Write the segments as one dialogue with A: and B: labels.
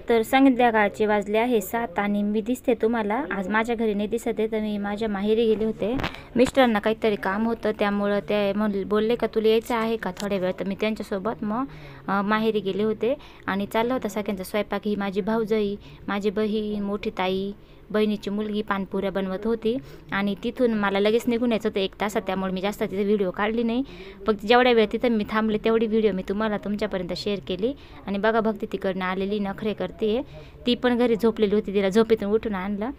A: तर संध्याकाळचे वाजले आहे 7 आणि मी दिसते तुम्हाला आज माझ्या घरी नाही दिसत आहे, तर मी माझ्या माहेरी गेले होते। मिस्टरांना काहीतरी काम होतं त्यामुळे ते बोलले का तुला यायचं आहे का थोड्या वेळ, तर मी त्यांच्यासोबत मग माहेरी गेले होते आणि चाललं होतं सगळ्यांचा स्वयंपाक। ही माझी भाऊजाई, माझी बहीण, मोठी ताई, बहिणीची मुलगी पानपुऱ्या बनवत होती आणि तिथून मला लगेच निघून यायचं होतं 1 तासात, त्यामुळे मी जास्त तिथे व्हिडिओ काढली नाही। फक्त जेवढ्या वेळ तिथं मी थांबले तेवढी व्हिडिओ मी तुम्हाला तुमच्यापर्यंत शेअर केली। आणि बघा भक्ती तिकडनं आलेली नखरे करते, ती पण घरी झोपलेली होती, तिला झोपेतून उठून आणलं।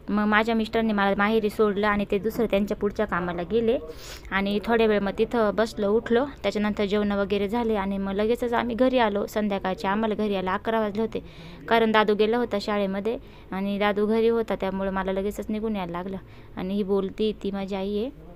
A: मग माझ्या मिस्टरांनी मला माहेरी सोडलं आणि ते दुसरं त्यांच्या पुढच्या कामाला गेले आणि थोड्या वेळ मग तिथं बसलो उठलो, त्याच्यानंतर जेवण वगैरे झाले आणि मग लगेचच आम्ही घरी आलो। संध्याकाळचे आम्हाला घरी यायला 11 वाजले होते, कारण दादू गेला होता शाळेमध्ये आणि दादू घरी होता, त्यामुळे मला लगेचच निघून यायला लागलं। आणि ही बोलती ती माझी आई आहे।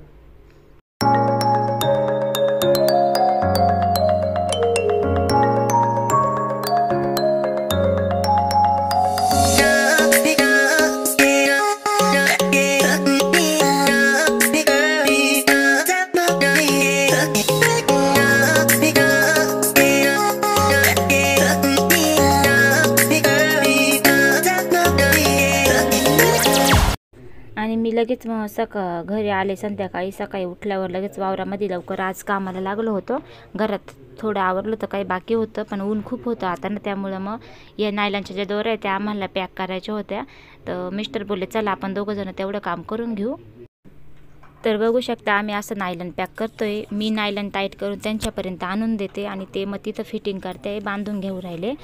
A: आणि मी लगेच घरी आले संध्याकाळी। सकाळी उठल्यावर लगेच वावरामध्ये लवकर आज कामाला लागलो होतो। घरात थोडं आवरलं तर काही बाकी होतं, पण ऊन खूप होतं आता ना, त्यामुळं मग या नायलॉनच्या ज्या दोऱ्या आहेत त्या आम्हाला पॅक करायच्या होत्या। तर मिस्टर बोलले चला आपण दोघंजण तेवढं काम करून घेऊ। तर बघू शकता आम्ही असं नायलॉन पॅक करतोय। मी नायलॉन टाईट करून त्यांच्यापर्यंत आणून देते आणि ते मग तिथं फिटिंग करते, बांधून घेऊ राहिले।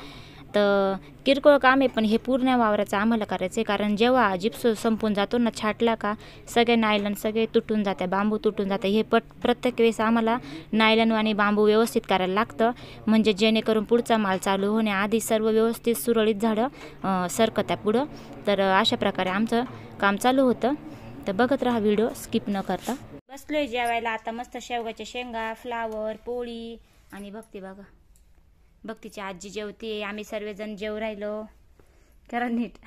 A: तर किरकोळ काम आहे, पण हे पूर्ण वावराचं आम्हाला करायचं आहे, कारण जेव्हा जिप्सो संपून जातो ना छाटला का सगळे नायलॉन सगळे तुटून जाते, बांबू तुटून जाते। हे प्रत्येक वेळेस आम्हाला नायलॉन आणि बांबू व्यवस्थित करायला लागतं, म्हणजे जेणेकरून पुढचा माल चालू होण्याआधी सर्व व्यवस्थित सुरळीत झाडं सरकत्या पुढं। तर अशा प्रकारे आमचं काम चालू होतं। तर बघत राहा व्हिडिओ स्किप न करता। बसलोय जेवायला आता, मस्त शेवगाच्या शेंगा, फ्लावर, पोळी आणि भक्ती बघा, भक्तीची आजी जेवते, आम्ही सर्वजण जेव राहिलो। करा नीट।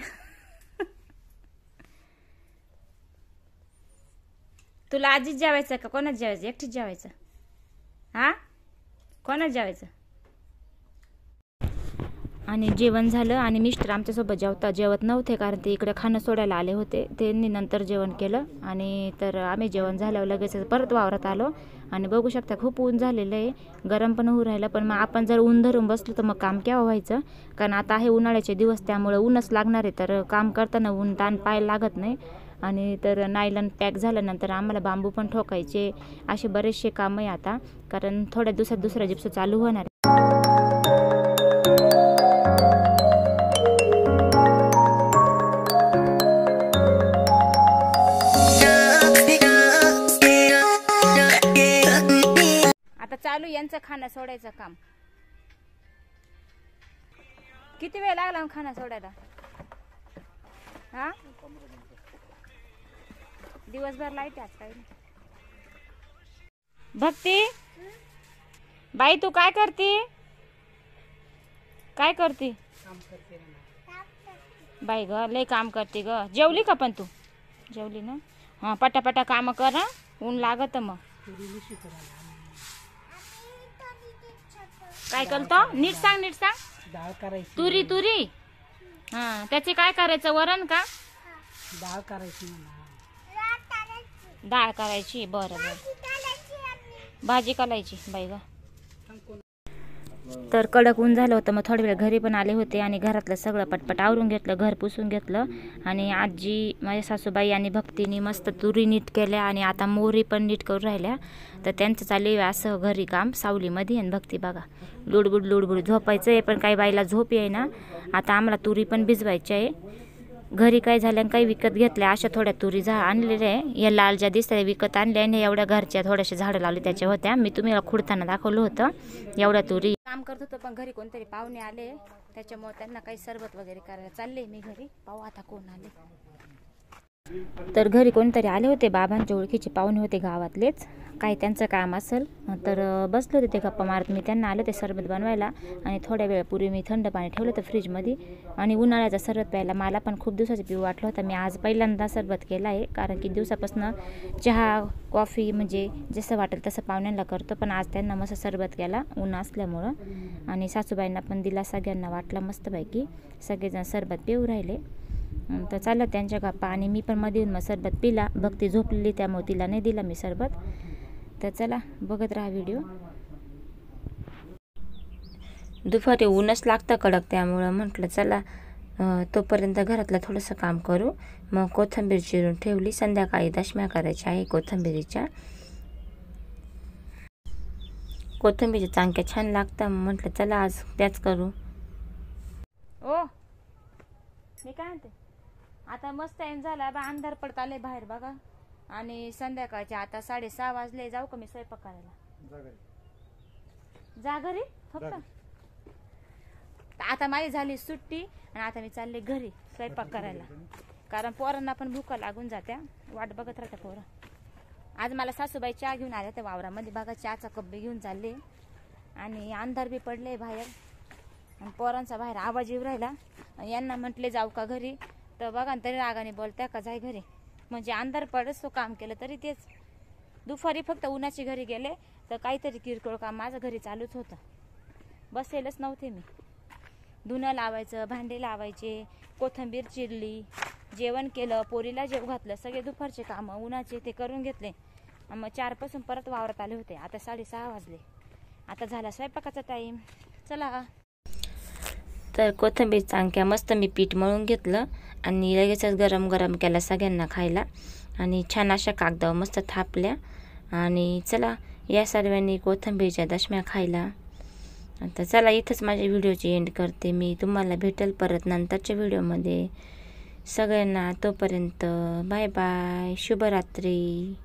A: तुला आजीच जेवायचं का कोणाच जेवायचं? एकटीच जेवायचं? हा, कोणाच जेवायचं? आणि जेवण झालं आणि मिस्टर आमच्यासोबत जेवत नव्हते, कारण ते इकडे खाणं सोडायला आले होते। त्यांनी नंतर जेवण केलं आणि तर आम्ही जेवण झाल्यावर लगेच परत वावरात आलो। आणि बघू शकता खूप ऊन झालेलं आहे, गरम पण होऊ राहिलं, पण मग आपण जर ऊन धरून बसलो तर मग काम केव्हा व्हायचं, कारण आता आहे उन्हाळ्याचे दिवस, त्यामुळे ऊनच लागणार आहे। तर काम करताना ऊन ताण पाहायला लागत नाही। आणि तर नायलॉन पॅक झाल्यानंतर आम्हाला बांबू पण ठोकायचे, असे बरेचसे काम आहे आता, कारण थोड्या दिवसात दुसरा जिप्सो चालू होणार आहे। चालू यांचं खाणं सोडायचं काम। किती वेळ लागला खाणं सोडायला? हा, दिवसभर लाईट आज काही नाही। भक्ती बाई तू काय करते? काय करते बाई ग? लय काम करते ग। जेवली का पण तू? जेवली ना? हा, पटापटा काम कर, ऊन लागत मग। काय करतो? नीट सांग, नीट सांग।
B: डाळ करायची।
A: तुरी तुरी, हा, त्याचे काय करायचं? वरण का?
B: डाळ करायची म्हणा।
A: डाळ करायची, बरं बरं। भाजी करायची बाई ग। तर कडक ऊन झालं होतं, मग थोडा वेळ घरी पण आले होते आणि घरातलं सगळं पटपट आवरून घेतलं, घर पुसून घेतलं। आणि आजी, माझ्या सासूबाई आणि भक्तीने मस्त तुरी नीट केल्या आणि आता मोहरी पण नीट करून राहिल्या। तर त्यांचं चालू असं घरी काम सावलीमध्ये। आणि भक्ती बघा लुडबुड लुडबुड झोपायचं आहे, पण काही बाईला झोप आहे ना। आता आम्हाला तुरी पण भिजवायच्या आहे। घरी काय झालं काही विकत घेतल्या, अशा थोड्या तुरी आणलेल्या आहे। या लाल ज्या दिसतात विकत आणल्या आणि एवढ्या घरच्या थोड्याशा झाडं लावली त्याच्या होत्या, मी तुम्हाला खुडताना दाखवलं होतं। एवढ्या तुरी काम करत होतो, पण घरी कोणतरी पाहुणे आले, त्याच्यामुळे त्यांना काही सरबत वगैरे करायला चालले मी घरी। पाहू आता कोण आले। तर घरी कोणतरी आले होते, बाबांच्या ओळखीचे पाहुणे होते गावातलेच, काही त्यांचं काम असेल. तर बसले होते ते गप्पा मारत. मी त्यांना आलं ते सरबत बनवायला आणि थोड्या वेळापूर्वी मी थंड पाणी ठेवलं होतं फ्रीजमध्ये. आणि उन्हाळ्याचा सरबत प्यायला मला पण खूप दिवसाचं पिऊ वाटलं होतं. मी आज पहिल्यांदा सरबत केला आहे, कारण की दिवसापासून चहा कॉफी म्हणजे जसं वाटेल तसं पाहुण्यांना करतो, पण आज त्यांना मस्त सरबत केला ऊन असल्यामुळं. आणि सासूबाईंना पण दिला, सगळ्यांना वाटला मस्तपैकी. सगळेजण सरबत पिऊ राहिले. तर चाललं त्यांच्या गप्पा आणि मी पण मध्ये येऊन मग सरबत पिला. भक्ती झोपलेली त्यामुळे तिला नाही दिला मी सरबत. तर चला बघत राहा व्हिडिओ. दुपारी ऊनच लागतं कडक, त्यामुळं म्हटलं चला तोपर्यंत घरातलं थोडंसं काम करू. मग कोथिंबीर चिरून ठेवली, संध्याकाळी दशम्या करायच्या आहे कोथिंबीरीच्या. कोथिंबीरच्या चांक्या छान लागतं, म्हटलं चला आज त्याच करू. ओ मी काय म्हणते, आता मस्त टाइम झाला बा, अंधार पडत आले बाहेर बघा. आणि संध्याकाळचे आता 6:30 वाजले. जाऊ का मी स्वयंपाक करायला? जा घरी फक्त. आता माझी झाली सुट्टी आणि आता मी चालले घरी स्वयंपाक करायला, कारण पोरांना पण भूका लागून जात्या, वाट बघत राहत्या पोरं. आज मला सासूबाई चहा घेऊन आल्या त्या वावरामध्ये बघा, चहाचा कप बी घेऊन चालले. आणि अंधार बी पडले बाहेर आणि पोरांचा बाहेर आवाज येऊ राहिला. यांना म्हटले जाऊ का घरी, तर बघा तरी रागाने बोलत्या का जाय घरी. म्हणजे अंधार पडच तो काम केलं तरी तेच. दुपारी फक्त उन्हाची घरी गेले तर काहीतरी किरकोळ काम माझं घरी चालूच होतं, बसेलच नव्हते मी. धुणं लावायचं, भांडे लावायचे, कोथिंबीर चिरली, जेवण केलं, पोरीला जेव घातलं, सगळे दुपारचे कामं उन्हाचे ते करून घेतले. मग 4 पासून परत वावरात आले होते. आता 6:30 वाजले. आता झाला स्वयंपाकाचा टाईम. चला. तर कोथिंबीर चांक्या मस्त मी पीठ मळून घेतलं आणि लगेचच गरम गरम केला सगळ्यांना खायला. आणि छान अशा कागदावर मस्त थापल्या. आणि चला या सर्वांनी कोथिंबीरच्या दशम्या खायला. आता चला इथंच माझ्या व्हिडिओची एंड करते मी. तुम्हाला भेटेल परत नंतरच्या व्हिडिओमध्ये. सगळ्यांना तोपर्यंत बाय बाय, शुभरात्री.